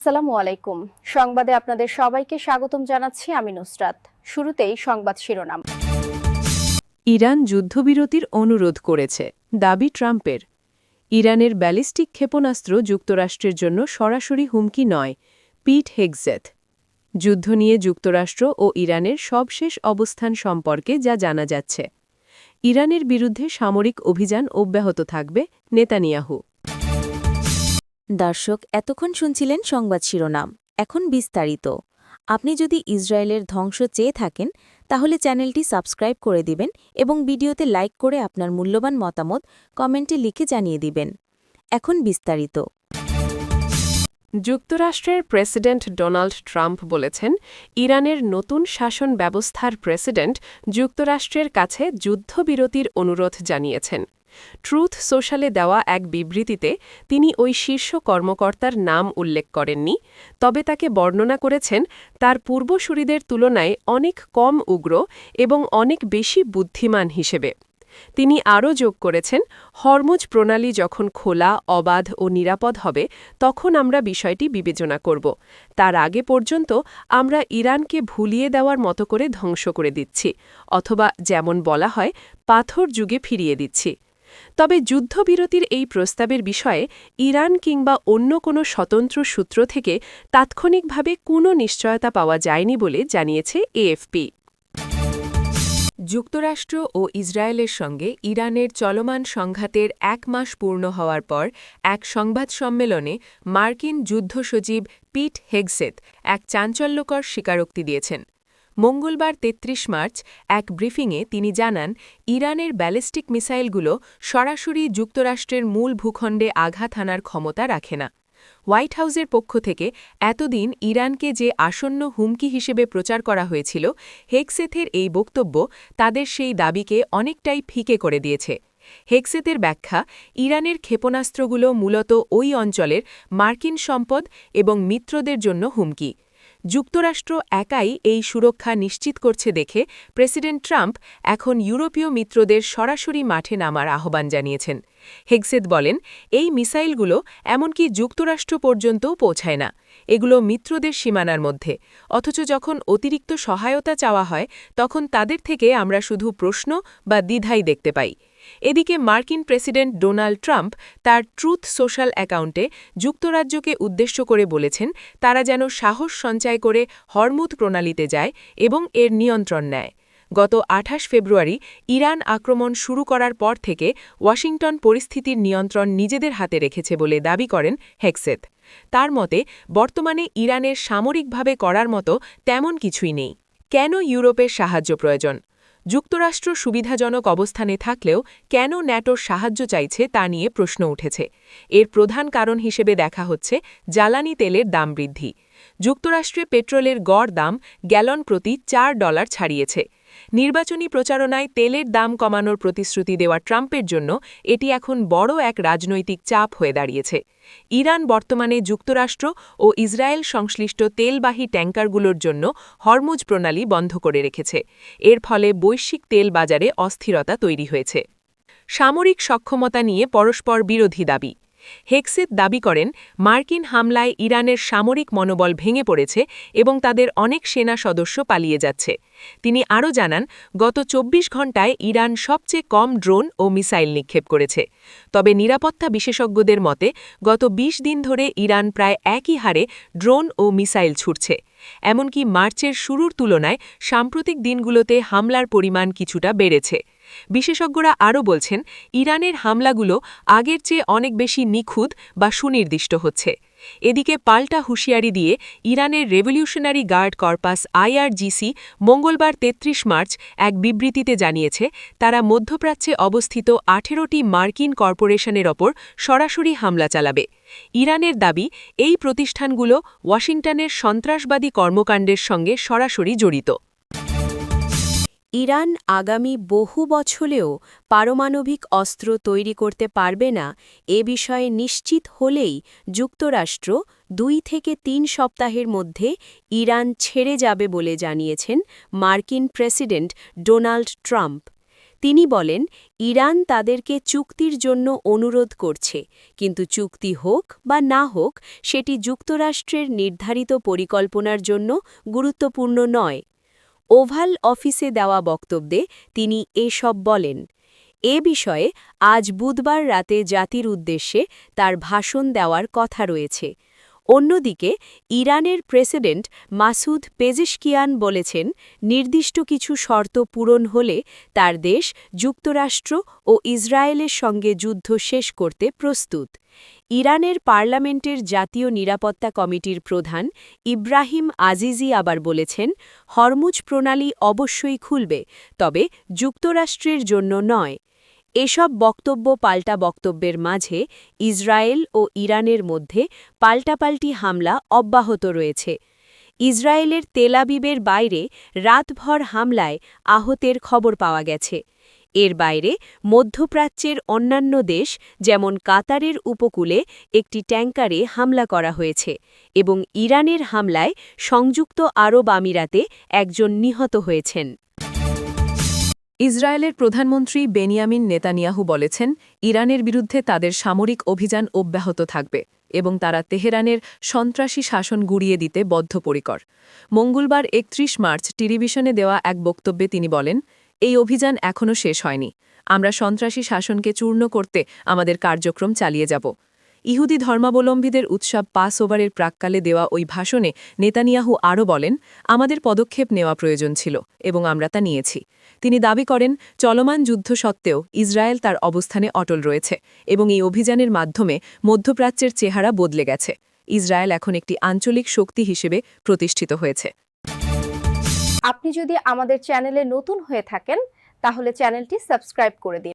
আসসালামু আলাইকুম। সংবাদে আপনাদের সবাইকে স্বাগতম জানাচ্ছি আমি নুসরাত। শুরুতেই সংবাদ শিরোনাম। ইরান যুদ্ধবিরতির অনুরোধ করেছে, দাবি ট্রাম্পের। ইরানের ব্যালিস্টিক ক্ষেপণাস্ত্র যুক্তরাষ্ট্রের জন্য সরাসরি হুমকি নয়, পিট হেগসেথ। যুদ্ধ নিয়ে যুক্তরাষ্ট্র ও ইরানের সবশেষ অবস্থান সম্পর্কে যা জানা যাচ্ছে। ইরানের বিরুদ্ধে সামরিক অভিযান অব্যাহত থাকবে, নেতানিয়াহু। দর্শক, এতক্ষণ শুনছিলেন সংবাদ শিরোনাম। এখন বিস্তারিত। আপনি যদি ইসরায়েলের ধ্বংস চেয়ে থাকেন তাহলে চ্যানেলটি সাবস্ক্রাইব করে দিবেন এবং ভিডিওতে লাইক করে আপনার মূল্যবান মতামত কমেন্টে লিখে জানিয়ে দিবেন। এখন বিস্তারিত। যুক্তরাষ্ট্রের প্রেসিডেন্ট ডোনাল্ড ট্রাম্প বলেছেন, ইরানের নতুন শাসন ব্যবস্থার প্রেসিডেন্ট যুক্তরাষ্ট্রের কাছে যুদ্ধবিরতির অনুরোধ জানিয়েছেন। ট্রুথ সোশ্যালে দেওয়া এক বিবৃতিতে তিনি ওই শীর্ষ কর্মকর্তার নাম উল্লেখ করেননি, তবে তাকে বর্ণনা করেছেন তার পূর্বসূরিদের তুলনায় অনেক কম উগ্র এবং অনেক বেশি বুদ্ধিমান হিসেবে। তিনি আরও যোগ করেছেন, হরমুজ প্রণালী যখন খোলা, অবাধ ও নিরাপদ হবে তখন আমরা বিষয়টি বিবেচনা করব। তার আগে পর্যন্ত আমরা ইরানকে ভুলিয়ে দেওয়ার মতো করে ধ্বংস করে দিচ্ছি, অথবা যেমন বলা হয়, পাথর যুগে ফিরিয়ে দিচ্ছি। তবে যুদ্ধবিরতির এই প্রস্তাবের বিষয়ে ইরান কিংবা অন্য কোনো স্বতন্ত্র সূত্র থেকে তাৎক্ষণিকভাবে কোনো নিশ্চয়তা পাওয়া যায়নি বলে জানিয়েছে এএফপি। যুক্তরাষ্ট্র ও ইসরায়েলের সঙ্গে ইরানের চলমান সংঘাতের ১ মাস পূর্ণ হওয়ার পর এক সংবাদ সম্মেলনে মার্কিন যুদ্ধসচিব পিট হেগসেথ এক চাঞ্চল্যকর স্বীকারোক্তি দিয়েছেন। মঙ্গলবার ৩৩ মার্চ এক ব্রিফিংয়ে তিনি জানান, ইরানের ব্যালিস্টিক মিসাইলগুলো সরাসরি যুক্তরাষ্ট্রের মূল ভূখণ্ডে আঘাত হানার ক্ষমতা রাখে না। হোয়াইট হাউসের পক্ষ থেকে এতদিন ইরানকে যে আসন্ন হুমকি হিসেবে প্রচার করা হয়েছিল, হেগসেথের এই বক্তব্য তাদের সেই দাবিকে অনেকটাই ফিকে করে দিয়েছে। হেগসেথের ব্যাখ্যা, ইরানের ক্ষেপণাস্ত্রগুলো মূলত ওই অঞ্চলের মার্কিন সম্পদ এবং মিত্রদের জন্য হুমকি। যুক্তরাষ্ট্র একাই এই সুরক্ষা নিশ্চিত করছে দেখে প্রেসিডেন্ট ট্রাম্প এখন ইউরোপীয় মিত্রদের সরাসরি মাঠে নামার আহ্বান জানিয়েছেন। হেগসেথ বলেন, এই মিসাইলগুলো এমনকি যুক্তরাষ্ট্র পর্যন্তও পৌঁছায় না। এগুলো মিত্রদের সীমানার মধ্যে, অথচ যখন অতিরিক্ত সহায়তা চাওয়া হয় তখন তাদের থেকে আমরা শুধু প্রশ্ন বা দ্বিধাই দেখতে পাই। এদিকে মার্কিন প্রেসিডেন্ট ডোনাল্ড ট্রাম্প তার ট্রুথ সোশ্যাল অ্যাকাউন্টে যুক্তরাজ্যকে উদ্দেশ্য করে বলেছেন, তারা যেন সাহস সঞ্চয় করে হরমুজ প্রণালীতে যায় এবং এর নিয়ন্ত্রণ নেয়। গত ২৮ ফেব্রুয়ারি ইরান আক্রমণ শুরু করার পর থেকে ওয়াশিংটন পরিস্থিতির নিয়ন্ত্রণ নিজেদের হাতে রেখেছে বলে দাবি করেন হেগসেথ। তার মতে, বর্তমানে ইরানের সামরিকভাবে করার মতো তেমন কিছুই নেই। কেন ইউরোপের সাহায্য প্রয়োজন? যুক্তরাষ্ট্র সুবিধাজনক অবস্থানে থাকলেও কেন ন্যাটোর সাহায্য চাইছে তা নিয়ে প্রশ্ন উঠেছে। এর প্রধান কারণ হিসেবে দেখা হচ্ছে জ্বালানি তেলের দাম বৃদ্ধি। যুক্তরাষ্ট্রে পেট্রোলের গড় দাম গ্যালন প্রতি $৪ ছাড়িয়েছে। নির্বাচনী প্রচারণায় তেলের দাম কমানোর প্রতিশ্রুতি দেওয়া ট্রাম্পের জন্য এটি এখন বড় এক রাজনৈতিক চাপ হয়ে দাঁড়িয়েছে। ইরান বর্তমানে যুক্তরাষ্ট্র ও ইসরায়েল সংশ্লিষ্ট তেলবাহী ট্যাঙ্কারগুলোর জন্য হরমুজ প্রণালী বন্ধ করে রেখেছে। এর ফলে বৈশ্বিক তেল বাজারে অস্থিরতা তৈরি হয়েছে। সামরিক সক্ষমতা নিয়ে পরস্পর বিরোধী দাবি। হেগসেথ দাবি করেন, মার্কিন হামলায় ইরানের সামরিক মনোবল ভেঙে পড়েছে এবং তাদের অনেক সেনা সদস্য পালিয়ে যাচ্ছে। তিনি আরও জানান, গত ২৪ ঘণ্টায় ইরান সবচেয়ে কম ড্রোন ও মিসাইল নিক্ষেপ করেছে। তবে নিরাপত্তা বিশেষজ্ঞদের মতে গত ২০ দিন ধরে ইরান প্রায় একই হারে ড্রোন ও মিসাইল ছুড়ছে। এমনকি মার্চের শুরুর তুলনায় সাম্প্রতিক দিনগুলোতে হামলার পরিমাণ কিছুটা বেড়েছে। বিশেষজ্ঞরা আরও বলছেন, ইরানের হামলাগুলো আগের চেয়ে অনেক বেশি নিখুঁত বা সুনির্দিষ্ট হচ্ছে। এদিকে পাল্টা হুঁশিয়ারি দিয়ে ইরানের রেভলিউশনারি গার্ড কর্পাস IRGC মঙ্গলবার ৩৩ মার্চ এক বিবৃতিতে জানিয়েছে, তারা মধ্যপ্রাচ্যে অবস্থিত ১৮টি মার্কিন কর্পোরেশনের ওপর সরাসরি হামলা চালাবে। ইরানের দাবি, এই প্রতিষ্ঠানগুলো ওয়াশিংটনের সন্ত্রাসবাদী কর্মকাণ্ডের সঙ্গে সরাসরি জড়িত। ইরান আগামী বহু বছরেও পারমাণবিক অস্ত্র তৈরি করতে পারবে না এ বিষয়ে নিশ্চিত হলেই যুক্তরাষ্ট্র ২ থেকে ৩ সপ্তাহের মধ্যে ইরান ছেড়ে যাবে বলে জানিয়েছেন মার্কিন প্রেসিডেন্ট ডোনাল্ড ট্রাম্প। তিনি বলেন, ইরান তাদেরকে চুক্তির জন্য অনুরোধ করছে, কিন্তু চুক্তি হোক বা না হোক সেটি যুক্তরাষ্ট্রের নির্ধারিত পরিকল্পনার জন্য গুরুত্বপূর্ণ নয়। ওভাল অফিসে দেওয়া বক্তব্যে তিনি এসব বলেন। এ বিষয়ে আজ বুধবার রাতে জাতির উদ্দেশ্যে তার ভাষণ দেওয়ার কথা রয়েছে। অন্যদিকে ইরানের প্রেসিডেন্ট মাসুদ পেজেশকিয়ান বলেছেন, নির্দিষ্ট কিছু শর্ত পূরণ হলে তার দেশ যুক্তরাষ্ট্র ও ইসরায়েলের সঙ্গে যুদ্ধ শেষ করতে প্রস্তুত। ইরানের পার্লামেন্টের জাতীয় নিরাপত্তা কমিটির প্রধান ইব্রাহিম আজিজি আবার বলেছেন, হরমুজ প্রণালী অবশ্যই খুলবে, তবে যুক্তরাষ্ট্রের জন্য নয়। এসব বক্তব্য পাল্টা বক্তব্যের মাঝে ইসরায়েল ও ইরানের মধ্যে পাল্টাপাল্টি হামলা অব্যাহত রয়েছে। ইসরায়েলের তেল আবিবের বাইরে রাতভর হামলায় আহতের খবর পাওয়া গেছে। এর বাইরে মধ্যপ্রাচ্যের অন্যান্য দেশ যেমন কাতারের উপকূলে একটি ট্যাঙ্কারে হামলা করা হয়েছে এবং ইরানের হামলায় সংযুক্ত আরব আমিরাতে একজন নিহত হয়েছেন। ইসরায়েলের প্রধানমন্ত্রী বেনিয়ামিন নেতানিয়াহু বলেছেন, ইরানের বিরুদ্ধে তাদের সামরিক অভিযান অব্যাহত থাকবে এবং তারা তেহরানের সন্ত্রাসী শাসন গুড়িয়ে দিতে বদ্ধপরিকর। মঙ্গলবার ৩১ মার্চ টেলিভিশনে দেওয়া এক বক্তব্যে তিনি বলেন, এই অভিযান এখনও শেষ হয়নি। আমরা সন্ত্রাসী শাসনকে চূর্ণ করতে আমাদের কার্যক্রম চালিয়ে যাব। ইহুদি ধর্মাবলম্বীদের উৎসব পাস ওভারের প্রাক্কালে দেওয়া ওই ভাষণে নেতানিয়াহু আরও বলেন, আমাদের পদক্ষেপ নেওয়া প্রয়োজন ছিল এবং আমরা তা নিয়েছি। তিনি দাবি করেন, চলমান যুদ্ধ সত্ত্বেও ইসরায়েল তার অবস্থানে অটল রয়েছে এবং এই অভিযানের মাধ্যমে মধ্যপ্রাচ্যের চেহারা বদলে গেছে। ইসরায়েল এখন একটি আঞ্চলিক শক্তি হিসেবে প্রতিষ্ঠিত হয়েছে। আপনি যদি আমাদের চ্যানেলে নতুন হয়ে থাকেন তাহলে চ্যানেলটি সাবস্ক্রাইব করে দিন।